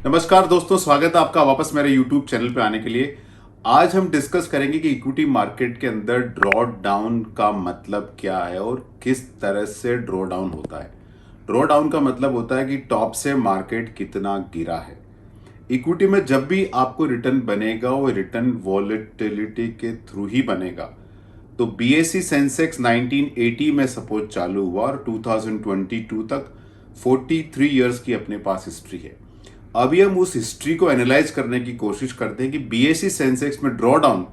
नमस्कार दोस्तों, स्वागत है आपका वापस मेरे YouTube चैनल पे आने के लिए। आज हम डिस्कस करेंगे कि इक्विटी मार्केट के अंदर ड्रॉ डाउन का मतलब क्या है और किस तरह से ड्रॉ डाउन होता है। ड्रॉ डाउन का मतलब होता है कि टॉप से मार्केट कितना गिरा है। इक्विटी में जब भी आपको रिटर्न बनेगा वो रिटर्न वॉलेटिलिटी के थ्रू ही बनेगा। तो बीएसई सेंसेक्स 1980 में सपोज चालू हुआ और 2022 तक 43 इयर्स की अपने पास हिस्ट्री है। अभी हम उस हिस्ट्री को एनालाइज करने की कोशिश करते हैं कि बीएसई सेंसेक्स में ड्रॉ डाउन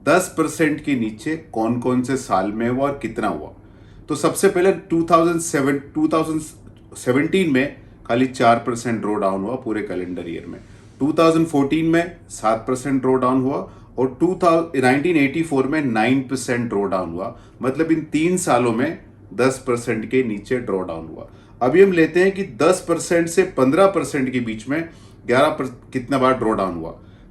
10% के नीचे कौन कौन से साल में हुआ और कितना हुआ। तो सबसे पहले 2017 में खाली 4% ड्रॉ डाउन हुआ पूरे कैलेंडर ईयर में। 2014 में 7% ड्रॉ डाउन हुआ और 1984 में 9% ड्रॉ डाउन हुआ। मतलब इन 3 सालों में 10% के नीचे ड्रॉ डाउन हुआ। अभी हम लेते हैं कि 10% से 15% के बीच में 11 कितना बार ड्रॉ डाउन हुआ।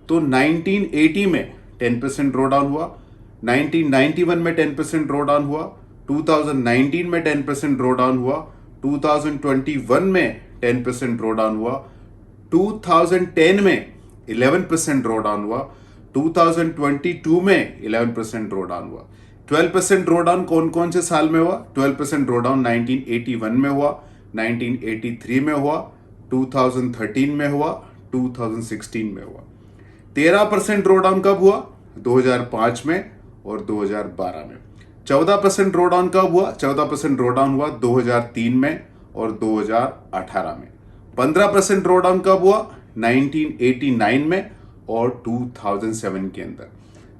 तो 1980 में 10% ड्रॉ डाउन हुआ, 1991 में 10% ड्रॉ डाउन हुआ, 2019 में 10% ड्रॉ डाउन हुआ, 2021 में 10% ड्रॉ डाउन हुआ, 2010 में 11% ड्रॉ डाउन हुआ, 2022 में 11% ड्रॉ डाउन हुआ। 12% ड्रॉ डाउन कौन कौन से साल में हुआ? 12% ड्रॉ डाउन 1981 में हुआ, 1983 में हुआ, 2013 में हुआ, 2016 में हुआ। 13% ड्रॉ डाउन कब हुआ? 2005 में और 2012 में। 14% ड्रॉ डाउन कब हुआ? 14% ड्रॉ डाउन हुआ 2003 में और 2018 में। 15% ड्रॉ डाउन कब हुआ? 1989 में और 2007 के अंदर।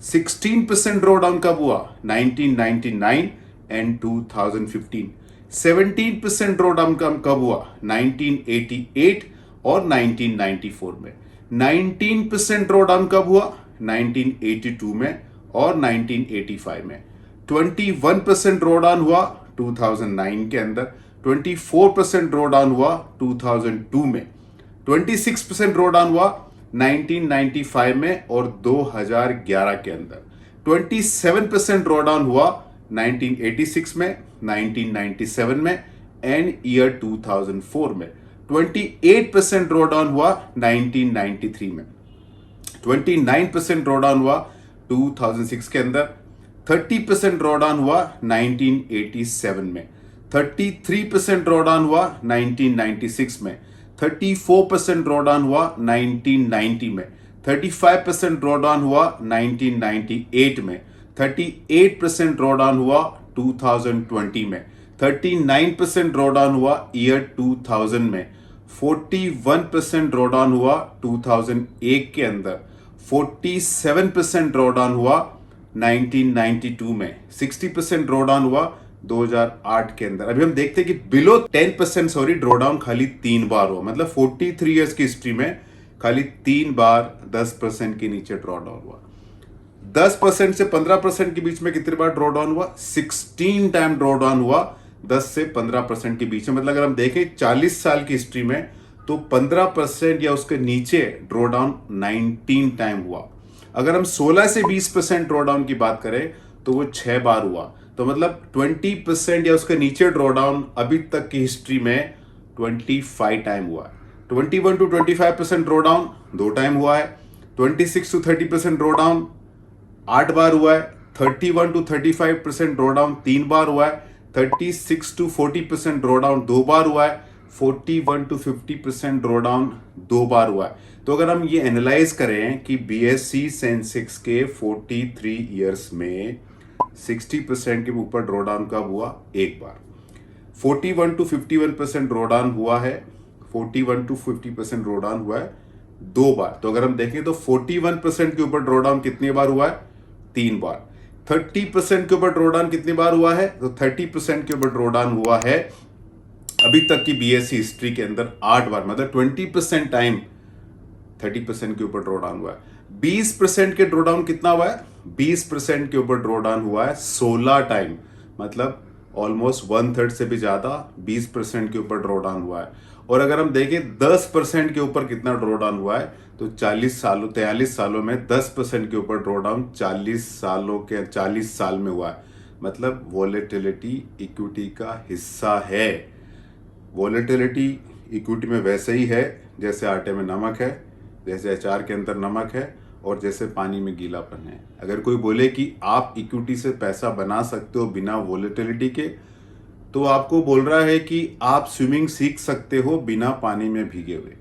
16% ड्रॉ डाउन कब हुआ? 1999 एंड 2015। 17% ड्रॉ डाउन कब हुआ? 1988 और 1994 में। 19% ड्रॉ डाउन कब हुआ? 1982 में और 1985 में। 21% ड्रॉ डाउन हुआ 2009 के अंदर। 24% ड्रॉ डाउन हुआ 2002 में। 26% ड्रॉ डाउन हुआ 1995 में और 2011 के अंदर। 27% ड्रॉ डाउन हुआ 1986 में, 1997 में एंड ईयर 2004 में। 28% ड्रॉ डाउन हुआ 1993 में। 29% ड्रॉ डाउन हुआ 2006 के अंदर। 30% ड्रॉ डाउन हुआ 1987 में। 33% ड्रॉ डाउन हुआ 1996 में। 34% ड्रॉ डाउन हुआ 1990 में। 35% ड्रॉ डाउन हुआ 1998 में। 38% ड्रॉ डाउन हुआ 2020 में। 39% ड्रॉ डाउन हुआ ईयर 2000 में। 41% ड्रॉ डाउन हुआ 2001 के अंदर। 47% ड्रॉ डाउन हुआ 1992 में। 60% ड्रॉ डाउन हुआ 2008 के अंदर। अभी हम देखते हैं कि बिलो 10% ड्रॉ डाउन खाली 3 बार हुआ। मतलब 43 इयर्स की हिस्ट्री में खाली 3 बार 10% के नीचे ड्रॉ डाउन हुआ। 10% से 15% के बीच में कितनी बार ड्रॉ डाउन हुआ? 16 टाइम ड्रॉ डाउन हुआ 10 से 15% के बीच में। मतलब अगर हम देखें 40 साल की हिस्ट्री में तो 15% या उसके नीचे ड्रॉ डाउन 19 टाइम हुआ। अगर हम 16 से 20% ड्रॉ डाउन की बात करें तो वो 6 बार हुआ। तो मतलब 20% या उसके नीचे ड्रॉ डाउन अभी तक की हिस्ट्री में 25 टाइम हुआ है। 21 to 25% ड्रॉ डाउन 2 टाइम हुआ है। 26 to 30% ड्रॉ डाउन 8 बार हुआ है। 31 to 35% ड्रॉ डाउन 3 बार हुआ है। 36 to 40% ड्रॉ डाउन 2 बार हुआ है। 41 to 50% ड्रॉ डाउन 2 बार हुआ है। तो अगर हम ये एनालाइज करें कि बीएसई सेंसेक्स के 43 इयर्स में 60% के ऊपर ड्रॉ डाउन कब हुआ? 1 बार। 41 to 51% ड्रॉ डाउन हुआ है। 41 to 50% ड्रॉ डाउन हुआ है 2 बार। तो अगर हम देखें तो 41% के ऊपर ड्रॉ डाउन कितनी बार हुआ है? 3 बार। 30% के ऊपर ड्रॉ डाउन कितनी बार हुआ है? तो 30% के ऊपर ड्रॉ डाउन हुआ है अभी तक की बीएसई हिस्ट्री के अंदर 8 बार। मतलब 20% टाइम 30% के ऊपर ड्रॉ डाउन हुआ है। 20% के ड्रॉ डाउन कितना हुआ है? 20% के ऊपर ड्रॉ डाउन हुआ है 16 टाइम। मतलब ऑलमोस्ट 1/3 से भी ज्यादा 20% के ऊपर ड्रॉ डाउन हुआ है। और अगर हम देखें 10% के ऊपर कितना ड्रॉ डाउन हुआ है तो 43 सालों में 10% के ऊपर ड्रॉ डाउन 40 साल में हुआ है। मतलब वॉलेटिलिटी इक्विटी का हिस्सा है। वॉलेटिलिटी इक्विटी में वैसे ही है जैसे आटे में नमक है, जैसे अचार के अंदर नमक है, और जैसे पानी में गीलापन है। अगर कोई बोले कि आप इक्विटी से पैसा बना सकते हो बिना वोलेटिलिटी के, तो आपको बोल रहा है कि आप स्विमिंग सीख सकते हो बिना पानी में भीगे हुए।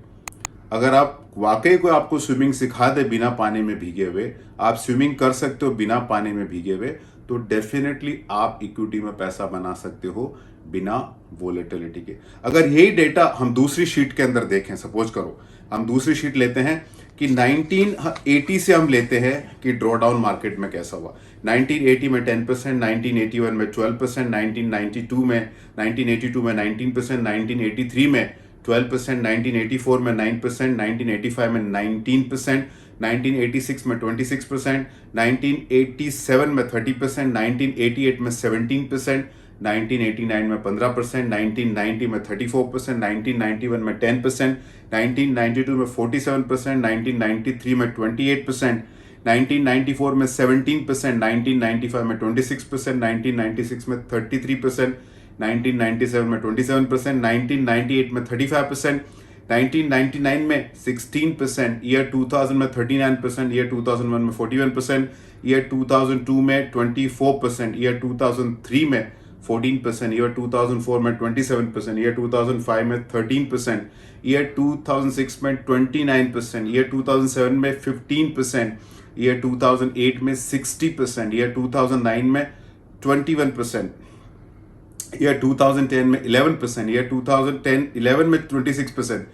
अगर आप वाकई को आपको स्विमिंग सिखा दे बिना पानी में भीगे हुए, आप स्विमिंग कर सकते हो बिना पानी में भीगे हुए, तो डेफिनेटली आप इक्विटी में पैसा बना सकते हो बिना वोलेटिलिटी के। अगर यही डेटा हम दूसरी शीट के अंदर देखें, सपोज करो हम दूसरी शीट लेते हैं कि 1980 से हम लेते हैं कि ड्रॉ डाउन मार्केट में कैसा हुआ। 1980 में 10%, 1981 में 12%, 1992 में 19% 1983 में 12%, 1984 में 9%, 1985 में 19%, 1986 में 26%, 1987 में 30%, 1988 में 17%, 1989 में 15%, 1990 में 34%, 1991 में 10%, 1992 में 47%, 1993 में 28%, 1994 में 17%, 1995 में 26%, 1996 में 33%, 1997 में 27%, 1998 में 35%, 1999 में 16%, ईयर 2000 में 39%, ईयर 2001 में 41%, ईयर 2002 में 24%, ईयर 2003 में 14%, ईयर 2004 में 27%, ईयर 2005 में 13%, ईयर 2006 में 29%, ईयर 2007 में 15%, ईयर 2008 में 60%, ईयर 2009 में 21%, ईयर 2010 में 11%, ईयर 2011 में 26%,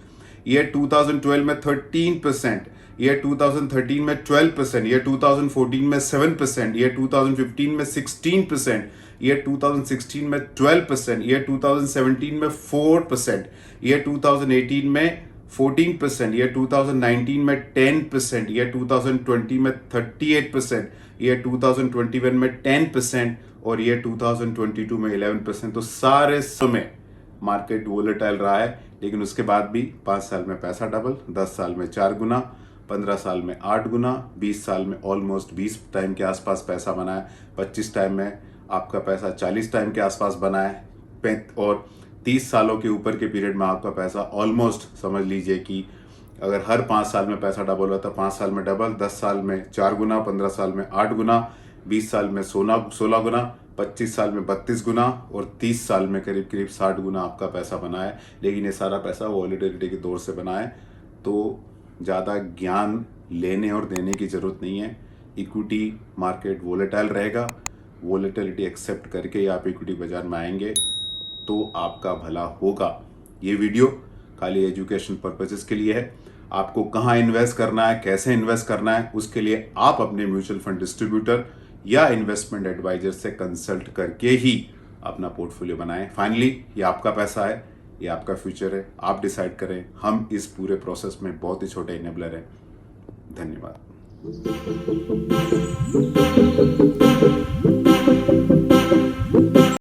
ईयर 2012 में 13%, ईयर 2013 में 12%, ईयर 2014 में 7%, ईयर 2015 में 16%, ईयर 2016 में 12%, ईयर 2017 में 4%, ईयर 2018 में 14%, ईयर 2019 में 10%, ईयर 2020 में 38%, ईयर 2021 में 10% और ईयर 2022 में 11%। तो सारे समय मार्केट वोलेटाइल रहा है, लेकिन उसके बाद भी 5 साल में पैसा डबल, 10 साल में 4 गुना, 15 साल में 8 गुना, 20 साल में ऑलमोस्ट 20 टाइम के आसपास पैसा बना है, 25 टाइम में आपका पैसा 40 टाइम के आसपास बना है, और 30 सालों के ऊपर के पीरियड में आपका पैसा ऑलमोस्ट समझ लीजिए कि अगर हर 5 साल में पैसा डबल होता है, 5 साल में डबल, 10 साल में 4 गुना, 15 साल में 8 गुना, 20 साल में 16 गुना, 25 साल में 32 गुना और 30 साल में करीब करीब 60 गुना आपका पैसा बना है। लेकिन ये सारा पैसा वॉलेटिलिटी के दौर से बना है, तो ज़्यादा ज्ञान लेने और देने की ज़रूरत नहीं है। इक्विटी मार्केट वॉलेटाइल रहेगा, वॉलेटिलिटी एक्सेप्ट करके ही आप इक्विटी बाजार में आएंगे तो आपका भला होगा। ये वीडियो खाली एजुकेशन पर्पसेस के लिए है। आपको कहाँ इन्वेस्ट करना है, कैसे इन्वेस्ट करना है, उसके लिए आप अपने म्यूचुअल फंड डिस्ट्रीब्यूटर या इन्वेस्टमेंट एडवाइजर से कंसल्ट करके ही अपना पोर्टफोलियो बनाएं। फाइनली ये आपका पैसा है, ये आपका फ्यूचर है, आप डिसाइड करें। हम इस पूरे प्रोसेस में बहुत ही छोटे इनेबलर हैं। धन्यवाद।